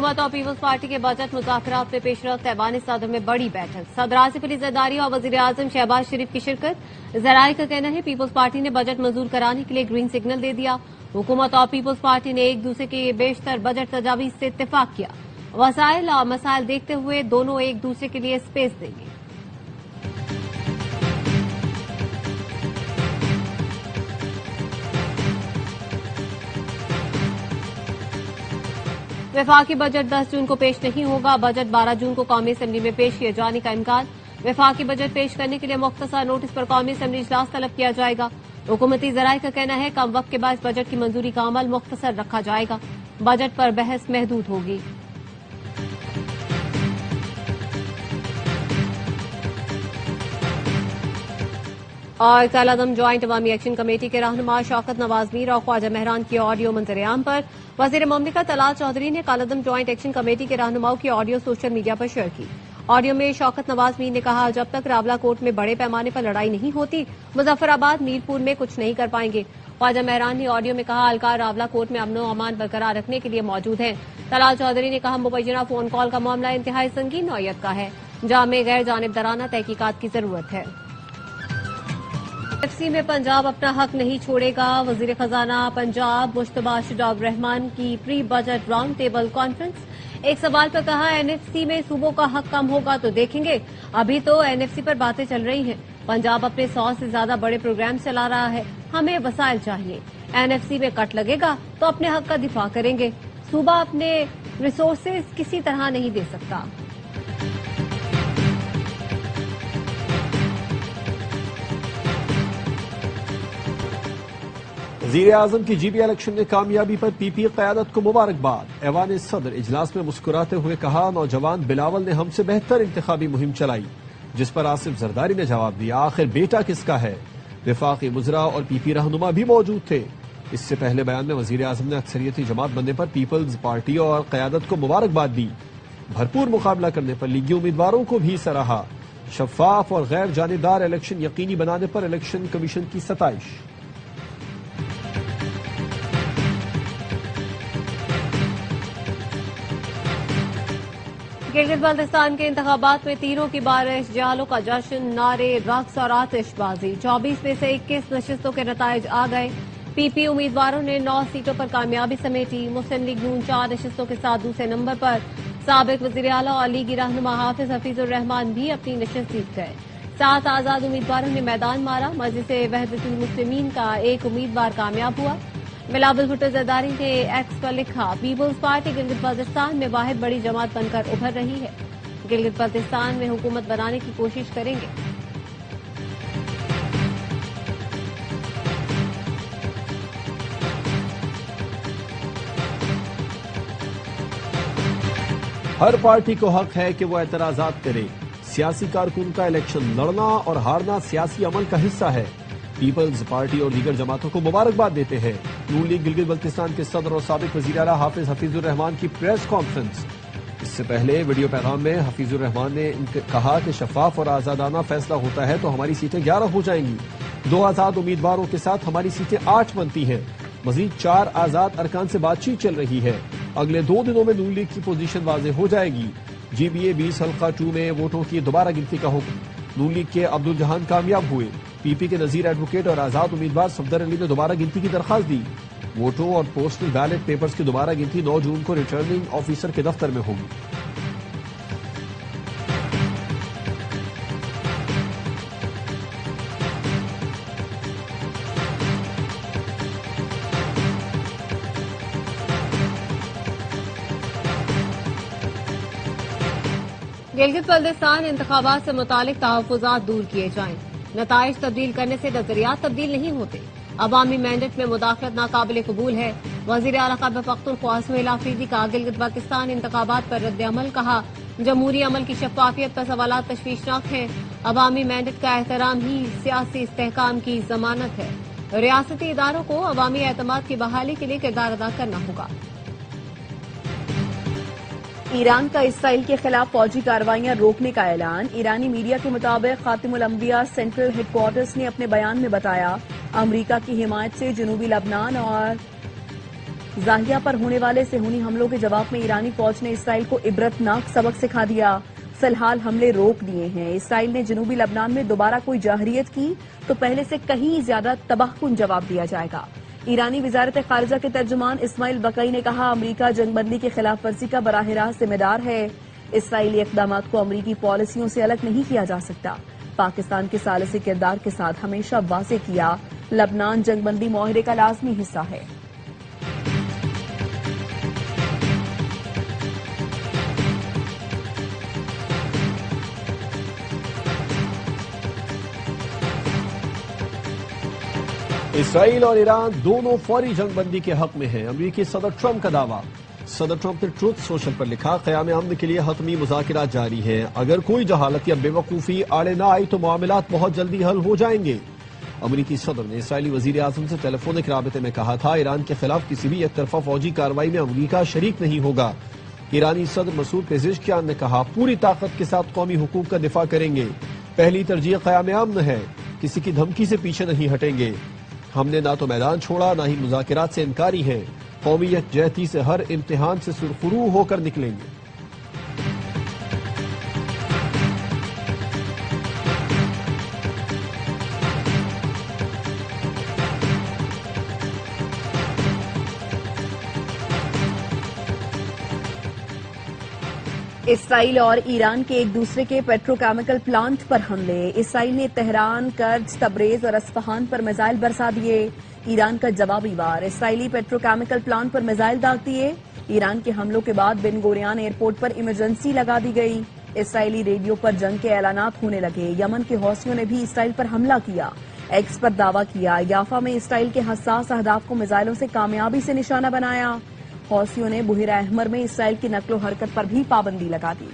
हुकूमत और peoples party के बजट मुज़ाकरात में पेशरफ्त। ऐवान सदर में बड़ी बैठक, सदर आसिफ अली ज़रदारी और वज़ीर आज़म शहबाज शरीफ की शिरकत। ज़राए का कहना है पीपल्स पार्टी ने बजट मंजूर कराने के लिए ग्रीन सिग्नल दे दिया। हुकूमत और पीपल्स पार्टी ने एक दूसरे के बेशतर बजट तजावीज़ से इत्तेफाक किया। वसाइल और मसाइल देखते हुए दोनों एक दूसरे के लिए स्पेस देंगे। वफाकी बजट 10 जून को पेश नहीं होगा। बजट 12 जून को कौमी असेंबली में पेश किए जाने का इम्कान। वफाकी बजट पेश करने के लिए मुख्तसर नोटिस पर कौमी असेंबली इजलास तलब किया जाएगा। हुकूमती ज़राए का कहना है कम वक्त के बाद बजट की मंजूरी का अमल मुख्तसर रखा जाएगा। बजट पर बहस महदूद होगी। और कलादम ज्वाइंट अवामी एक्शन कमेटी के रहनुमा शौकत नवाज मीर और ख्वाजा महरान की ऑडियो मंजर-ए-आम पर वज़ीर मुमलिकत तलाल चौधरी ने कलादम ज्वाइंट एक्शन कमेटी के रहनुमाओं की ऑडियो सोशल मीडिया पर शेयर की। ऑडियो में शौकत नवाज मीर ने कहा, जब तक रावला कोर्ट में बड़े पैमाने पर लड़ाई नहीं होती, मुजफ्फराबाद मीरपुर में कुछ नहीं कर पाएंगे। ख्वाजा महरान ने ऑडियो में कहा, अलकार रावला कोर्ट में अमन अमान बरकरार रखने के लिए मौजूद हैं। तलाल चौधरी ने कहा, मुबैना फोन कॉल का मामला इंतहाई संगीन नौयत का है, जहां में गैर जानिबदाराना तहकीकात की जरूरत है। एनएफसी में पंजाब अपना हक नहीं छोड़ेगा। वजीर खजाना पंजाब मुश्तबा शजाब रहमान की pre budget round table conference. एक सवाल पर कहा, एनएफसी में सूबों का हक कम होगा तो देखेंगे, अभी तो एनएफसी पर बातें चल रही हैं। पंजाब अपने 100 से ज्यादा बड़े प्रोग्राम चला रहा है, हमें वसाइल चाहिए। एनएफसी में कट लगेगा तो अपने हक का दिफा करेंगे। सूबा अपने रिसोर्सेज किसी तरह नहीं दे सकता। वज़ीर-ए-आज़म की जीबी इलेक्शन में कामयाबी पर पीपी क़यादत को मुबारकबाद। ऐवान सदर इजलास में मुस्कुराते हुए कहा, नौजवान बिलावल ने हमसे बेहतर इंतखाबी मुहिम चलाई। जिस पर आसिफ ज़रदारी ने जवाब दिया, आखिर बेटा किसका है। वफाकी मुजरा और पीपी रहनुमा भी मौजूद थे। इससे पहले बयान में वज़ीर-ए-आज़म ने अक्सरियती जमात बनने पर पीपल्स पार्टी और क़यादत को मुबारकबाद दी। भरपूर मुकाबला करने पर लीगी उम्मीदवारों को भी सराहा। शफाफ और गैर जानिबदार इलेक्शन यकीनी बनाने पर इलेक्शन कमीशन की सताइश। गिलगित बाल्टिस्तान के इंतखाबात में तीरों की बारिश, जालों का जश्न, नारे, रक्स और आतिशबाजी। 24 में से 21 नशिस्तों के नताइज आ गए। पीपी उम्मीदवारों ने 9 सीटों पर कामयाबी समेटी। मुस्लिम लीग नून 4 नशिस्तों के साथ दूसरे नंबर पर। साबिक वज़ीर आला और लीगी रहनुमा हाफिज हफीजुर रहमान भी अपनी नशिस्त जीत गए। 7 आजाद उम्मीदवारों ने मैदान मारा। मजलिस वहदतुल मुस्लिमीन का एक उम्मीदवार कामयाब हुआ। बिलावल भुट्टो ज़रदारी ने एक्स पर लिखा, पीपल्स पार्टी गिलगित बाल्टिस्तान में वाहिद बड़ी जमात बनकर उभर रही है। गिलगित बाल्टिस्तान में हुकूमत बनाने की कोशिश करेंगे। हर पार्टी को हक है कि वो एतराजात करे। सियासी कारकुन का इलेक्शन लड़ना और हारना सियासी अमल का हिस्सा है। पीपल्स पार्टी और दीगर जमातों को मुबारकबाद देते हैं। नून लीग गिलगित बल्तिस्तान के सदर और साबिक वज़ीर आला हाफिज हफीजुर रहमान की प्रेस कॉन्फ्रेंस। इससे पहले वीडियो पैगाम में हफीजुर रहमान ने कहा कि शफाफ और आजादाना फैसला होता है तो हमारी सीटें 11 हो जाएंगी। 2 आजाद उम्मीदवारों के साथ हमारी सीटें 8 बनती हैं। मजीद 4 आजाद अरकान से बातचीत चल रही है। अगले 2 दिनों में नून लीग की पोजीशन वाज़ेह हो जाएगी। जीबीए 20 हल्का 2 में वोटों की दोबारा गिनती का हुक्म। नून लीग के अब्दुल जहान कामयाब हुए। पीपी के नजीर एडवोकेट और आजाद उम्मीदवार सफदर अली ने दोबारा गिनती की दरखास्त दी। वोटों और पोस्टल बैलेट पेपर्स की दोबारा गिनती 9 जून को रिटर्निंग ऑफिसर के दफ्तर में होगी। गिलगित बल्तिस्तान इंतखाबात से मुतालिक तहफ़्फ़ुज़ात दूर किए जाएं। नताइज तब्दील करने से नजरियात तब्दील नहीं होते। अवामी मैंडेट में मुदाखलत नाकाबिल कबूल है। वज़ीर आला ख़ैबर पख्तूनख्वा सुहेल आफरीदी का गिलगित बाल्तिस्तान इंतखाबात पर रद्द अमल। कहा, जमहूरी अमल की शफ़ाफ़ियत पर सवालात तशवीशनाक हैं। अवामी मैंडेट का एहतराम ही सियासी इस्तेहकाम की जमानत है। रियासती इदारों को अवामी एतमाद की बहाली के लिए किरदार अदा करना होगा। ईरान का इसराइल के खिलाफ फौजी कार्रवाइयां रोकने का ऐलान। ईरानी मीडिया के मुताबिक खातिमुल अंबिया सेंट्रल हेडक्वार्टर्स ने अपने बयान में बताया, अमरीका की हिमायत से जनूबी लबनान और ज़ाहिया पर होने वाले सेहूनी हमलों के जवाब में ईरानी फौज ने इसराइल को इबरतनाक सबक सिखा दिया। फिलहाल हमले रोक दिए हैं। इसराइल ने जनूबी लबनान में दोबारा कोई जहरियत की तो पहले से कहीं ज्यादा तबाहकुन जवाब दिया जाएगा। ईरानी वजारत खारिजा के तर्जुमान इस्माइल बकई ने कहा, अमरीका जंगबंदी की खिलाफ वर्जी का बराह रास्त जिम्मेदार है। इसराइली इक़दामात को अमरीकी पॉलिसियों से अलग नहीं किया जा सकता। पाकिस्तान के सालिसी किरदार के साथ हमेशा वाज़ेह किया, लबनान जंगबंदी मुआहदे का लाजमी हिस्सा है। इसराइल और ईरान दोनों फौरी जंगबंदी के हक में हैं। अमरीकी सदर ट्रंप का दावा। सदर ट्रंप ने ट्रूथ सोशल पर लिखा, क़याम अमन के लिए हतमी मुज़ाकिरात जारी हैं। अगर कोई जहालत या बेवकूफ़ी आड़े न आई तो मामलात बहुत जल्दी हल हो जाएंगे। अमरीकी सदर ने इसराइली वज़ीर आज़म से टेलीफोनिक राबते में कहा था, ईरान के खिलाफ किसी भी एक तरफा फौजी कार्रवाई में अमरीका शरीक नहीं होगा। ईरानी सदर मसूद पेज़ेश्कियान ने कहा, पूरी ताकत के साथ कौमी हुकूक का दिफा करेंगे। पहली तरजीह क़याम अमन है, किसी की धमकी से पीछे नहीं हटेंगे। हमने ना तो मैदान छोड़ा, ना ही मुज़ाकिरात से इनकारी हैं। कौमी यकजहती से हर इम्तिहान से सुरखरू होकर निकलेंगे। इसराइल और ईरान के एक दूसरे के पेट्रोकेमिकल प्लांट पर हमले। इसराइल ने तेहरान, कर्ज, तबरेज और अस्फहान पर मिसाइल बरसा दिए। ईरान का जवाबी वार। इसराइली पेट्रोकेमिकल प्लांट पर मिसाइल दाग दिए। ईरान के हमलों के बाद बिन गोरियान एयरपोर्ट पर इमरजेंसी लगा दी गई। इसराइली रेडियो पर जंग के ऐलानात होने लगे। यमन के हौसियों ने भी इसराइल पर हमला किया। एक्स पर दावा किया, याफा में इसराइल के हसास अहदाफ को मिसाइलों से कामयाबी से निशाना बनाया। हौसियों ने बुहिरा अहमर में इसराइल की नकलो हरकत पर भी पाबंदी लगा दी।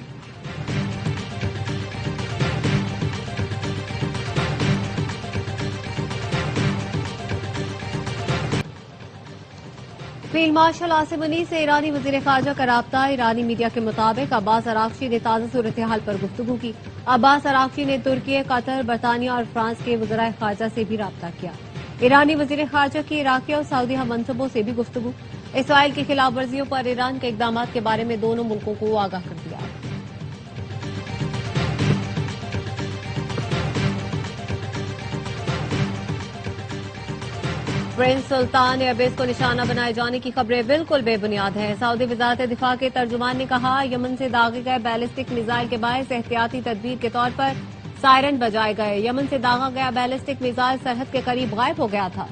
फील्ड मार्शल आसिम मुनीर से ईरानी वजीर खारजा का राब्ता। ईरानी मीडिया के मुताबिक अब्बास अरागची ने ताज़ा सूरत हाल पर गुफ्तगू की। अब्बास अरागची ने तुर्की, कतर, बरतानिया और फ्रांस के वज़राए खारजा से भी राब्ता किया। ईरानी वजीर खारजा की इराकी और सऊदी मनसूबों से भी गुफ्तगू। इसराइल की खिलाफ वर्जियों पर ईरान के इक़दामात के बारे में दोनों मुल्कों को आगाह कर दिया। प्रिंस सुल्तान एयरबेस को निशाना बनाए जाने की खबरें बिल्कुल बेबुनियाद हैं। सऊदी वजारत दिफा के तर्जुमान ने कहा, यमन से दागे गए बैलिस्टिक मिसाइल के बायस एहतियाती तदबीर के तौर पर सायरन बजाए गए। यमन से दागा गया बैलिस्टिक मिसाइल सरहद के करीब गायब हो गया था।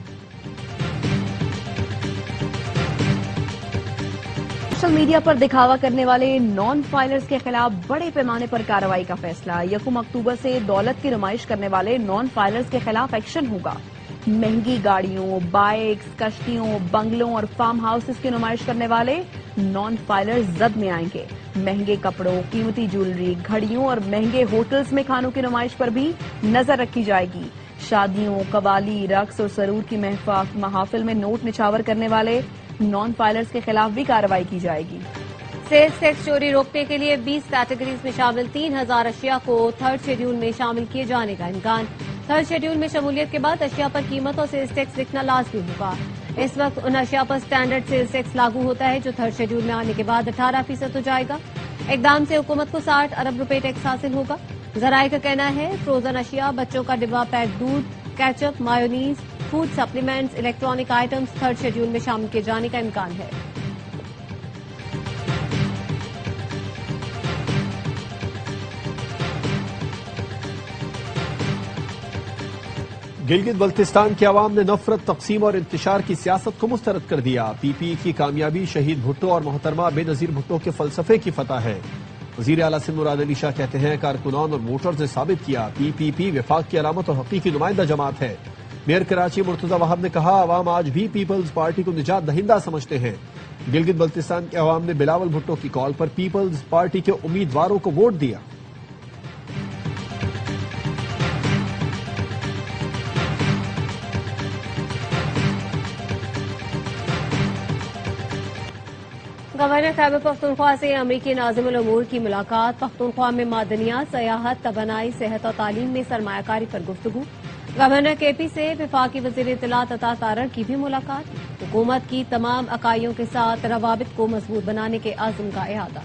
सोशल मीडिया पर दिखावा करने वाले नॉन फाइलर्स के खिलाफ बड़े पैमाने पर कार्रवाई का फैसला। 1 अक्टूबर से दौलत की नुमाइश करने वाले नॉन फाइलर्स के खिलाफ एक्शन होगा। महंगी गाड़ियों, बाइक्स, कश्तियों, बंगलों और फार्म हाउसेस की नुमाइश करने वाले नॉन फाइलर्स जद में आएंगे। महंगे कपड़ों, कीमती ज्वेलरी, घड़ियों और महंगे होटल्स में खानों की नुमाइश पर भी नजर रखी जाएगी। शादियों, कवाली, रक्स और सरूर की महाफिल में नोट निछावर करने वाले नॉन फाइलर्स के खिलाफ भी कार्रवाई की जाएगी। सेल्स टैक्स चोरी रोकने के लिए 20 कैटेगरीज में शामिल 3000 अशिया को थर्ड शेड्यूल में शामिल किए जाने का इम्कान। थर्ड शेड्यूल में शमूलियत के बाद अशिया पर कीमत और सेल्स टैक्स लिखना लाजमी होगा। इस वक्त उन अशिया पर स्टैंडर्ड सेल्स टैक्स लागू होता है जो थर्ड शेड्यूल में आने के बाद 18% हो जाएगा। इकदाम से हुकूमत को 60 अरब रुपए टैक्स हासिल होगा। जराये का कहना है, फ्रोजन अशिया, बच्चों का डिब्बा पैक दूध, ketchup, mayonnaise, food supplements, electronic items third schedule में शामिल किए जाने का इम्कान है। गिलगित बल्तिस्तान की आवाम ने नफरत, तकसीम और इंतशार की सियासत को मुस्तरद कर दिया। पीपीई की कामयाबी शहीद भुट्टो और मोहतरमा बेनजीर भुट्टो के फलसफे की फतह है। वजीर आला सिंध मुराद अली शाह कहते हैं, कारकुनान और वोटर्स ने साबित किया पीपीपी विफाक की अलामत और हकीकी नुमाइंदा जमात है। मेयर कराची मुर्तजा वहाब ने कहा, आवाम आज भी पीपल्स पार्टी को निजात दहिंदा समझते हैं। गिलगित बल्तिस्तान के अवाम ने बिलावल भुट्टो की कॉल पर पीपल्स पार्टी के उम्मीदवारों को वोट दिया। गवर्नर खैबर पख्तूनख्वा से अमरीकी नाज़िमुल उमूर की मुलाकात। पख्तूनख्वा में मादनियात, सयाहत, तवानाई, सेहत और तालीम में सरमायाकारी पर गुफ्तगू। गवर्नर केपी से वफाकी वजीर इत्तलात अता तारड़ की भी मुलाकात। हुकूमत की तमाम इकाइयों के साथ रवाबित को मजबूत बनाने के आज़म का इरादा।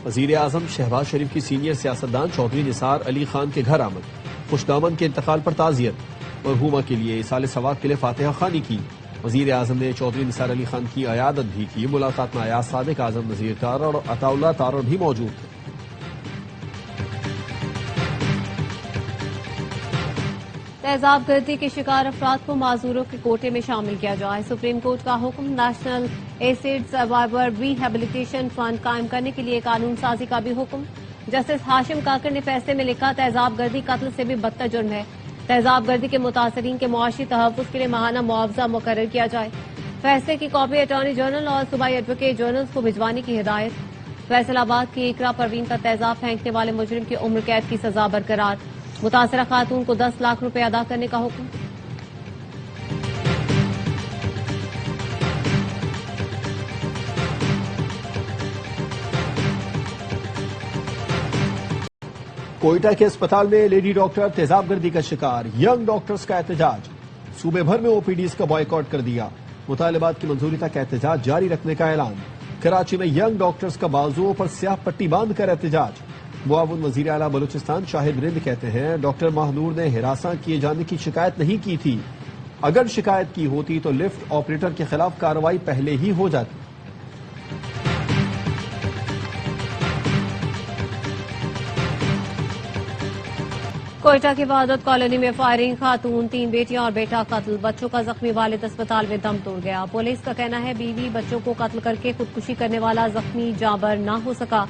वजीर आजम शहबाज शरीफ की सीनियर सियासतदान चौधरी निसार अली खान के घर आमद। खुशदामन के इंतकाल पर ताज़ियत। मरहूमा के लिए इसाले सवाब के लिए फातिहा खानी की। वजीर आजम ने चौधरी निसार अली खान की अयादत भी की। मुलाकात में अयाज सादिक, आजम नज़ीर तारड़ और अताउल्लाह तारड़ भी मौजूद थे। तेजाब गर्दी के शिकार अफराद को माजूरों के कोटे में शामिल किया जाए। सुप्रीम कोर्ट का हुक्म। National acid survivor rehabilitation fund कायम करने के लिए कानून साजी का भी हुक्म। जस्टिस हाशिम काकर ने फैसले में लिखा, तेजाब गर्दी कत्ल से भी बदतर जुर्म है। तेजाब गर्दी के मुतासरीन के मुआशी तहफ़्फ़ुज़ के लिए माहाना मुआवजा मुकर्रर किया जाए। फैसले की कॉपी अटॉर्नी जनरल और सूबाई एडवोकेट जनरल को भिजवाने की हिदायत। फैसलाबाद की इकरा परवीन का तेजाब फेंकने वाले मुजरिम की उम्र कैद की सजा बरकरार। मुतासरा खातून को 10 लाख रुपए अदा करने का हुक्म। कोयटा के अस्पताल में लेडी डॉक्टर तेजाब गर्दी का शिकार। यंग डॉक्टर्स का एहतजाज। सूबे भर में ओपीडीज का बॉयकॉट कर दिया। मुतालबात की मंजूरी तक एहतजाज जारी रखने का ऐलान। कराची में यंग डॉक्टर्स का बाजुओं पर स्याह पट्टी बांध कर एहतजाज। मुआविन वजीर आला बलूचिस्तान शाहिद रिंद कहते हैं, डॉक्टर महनूर ने हिरासा किए जाने की शिकायत नहीं की थी। अगर शिकायत की होती तो लिफ्ट ऑपरेटर के खिलाफ कार्रवाई पहले ही हो जाती। कोयटा की वहादत कॉलोनी में फायरिंग, खातून, 3 बेटियां और बेटा कत्ल। बच्चों का जख्मी वालिद अस्पताल में दम तोड़ गया। पुलिस का कहना है, बीवी बच्चों को कत्ल करके खुदकुशी करने वाला जख्मी जाबर न हो सका।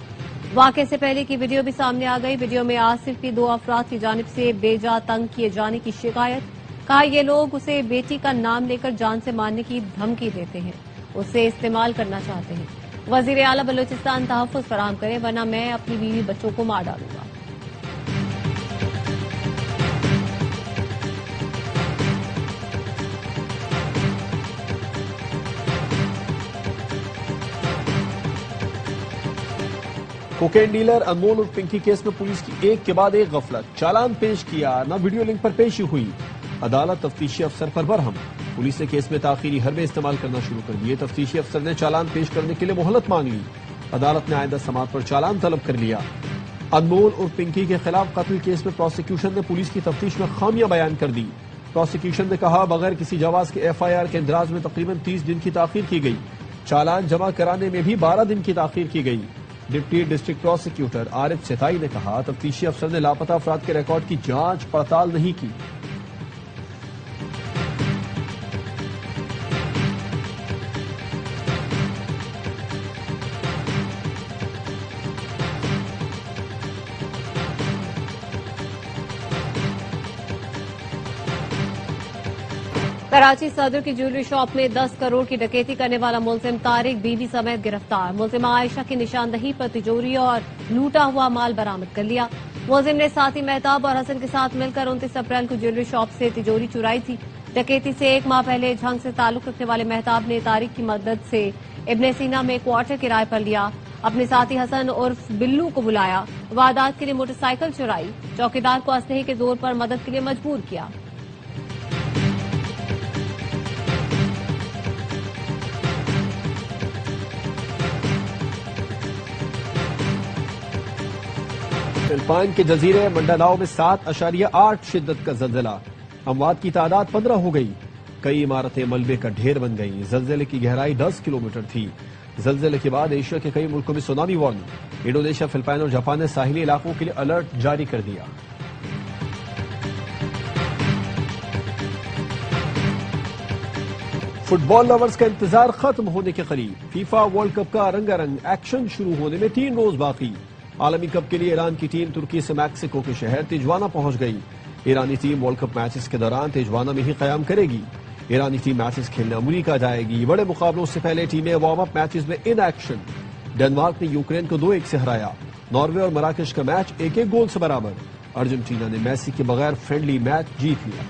वाक़े से पहले की वीडियो भी सामने आ गई। वीडियो में आसिफ की 2 अफराद की जानिब से बेजा तंग किए जाने की शिकायत। कहा, ये लोग उसे बेटी का नाम लेकर जान से मारने की धमकी देते हैं, उससे इस्तेमाल करना चाहते हैं। वजीर आला बलूचिस्तान तहफ़्फ़ुज़ फराहम करे, वरना मैं अपनी बीवी बच्चों को मार डालूंगा। कोकेन डीलर अनमोल और पिंकी केस में पुलिस की एक के बाद एक गफलत। चालान पेश किया, न वीडियो लिंक पर पेशी हुई। अदालत तफ्तीशी अफसर पर बरहम। पुलिस ने केस में ताखीरी हरबे इस्तेमाल करना शुरू कर दिए। तफ्तीशी अफसर ने चालान पेश करने के लिए मोहलत मांग ली। अदालत ने आइंदा समात पर चालान तलब कर लिया। अनमोल और पिंकी के खिलाफ कत्ल केस में प्रोसिक्यूशन ने पुलिस की तफ्तीश में खामियां बयान कर दी। प्रोसिक्यूशन ने कहा, बगैर किसी जवाज के FIR के इंदराज में तकरीबन 30 दिन की ताखीर की गई। चालान जमा कराने में भी 12 दिन की ताखीर की गई। डिप्टी डिस्ट्रिक्ट प्रोसिक्यूटर आरिफ सिताई ने कहा, तफ्तीशी अफसर ने लापता अफराद के रिकॉर्ड की जांच पड़ताल नहीं की। कराची सदर की ज्वेलरी शॉप में 10 करोड़ की डकैती करने वाला मुलजिम तारिक बीवी समेत गिरफ्तार। मुलजिमा आयशा की निशानदही पर तिजोरी और लूटा हुआ माल बरामद कर लिया। मुलजिम ने साथी मेहताब और हसन के साथ मिलकर 29 अप्रैल को ज्वेलरी शॉप से तिजोरी चुराई थी। डकैती से 1 माह पहले झंग से ताल्लुक रखने वाले मेहताब ने तारिक की मदद से इब्ने सीना में क्वार्टर किराए पर लिया। अपने साथी हसन उर्फ बिल्लू को बुलाया। वारदात के लिए मोटरसाइकिल चुराई। चौकीदार को असलहे के जोर पर मदद के लिए मजबूर किया। फिलिपाइन के जजीरे मंडानाओ में 7.8 शिद्दत का जल्जला। अमवात की तादाद 15 हो गई। कई इमारतें मलबे का ढेर बन गईं। जल्जले की गहराई 10 किलोमीटर थी। जल्जले के बाद एशिया के कई मुल्कों में सुनामी वार्निंग। इंडोनेशिया, फिलिपाइन और जापान ने साहिली इलाकों के लिए अलर्ट जारी कर दिया। फुटबॉल लवर्स का इंतजार खत्म होने के करीब। फीफा वर्ल्ड कप का रंगारंग एक्शन शुरू होने में 3 रोज बाकी। आलमी कप के लिए ईरान की टीम तुर्की से मैक्सिको के शहर तिजवाना पहुंच गई। ईरानी टीम वर्ल्ड कप मैचेस के दौरान तिजवाना में ही कयाम करेगी। ईरानी टीम मैचेस खेलने अमरीका जाएगी। बड़े मुकाबलों से पहले टीमें वार्म अप मैचेस में इन एक्शन। डेनमार्क ने यूक्रेन को 2-1 से हराया। नॉर्वे और मराकेश का मैच 1-1 गोल से बराबर। अर्जेंटीना ने मेसी के बगैर फ्रेंडली मैच जीत लिया।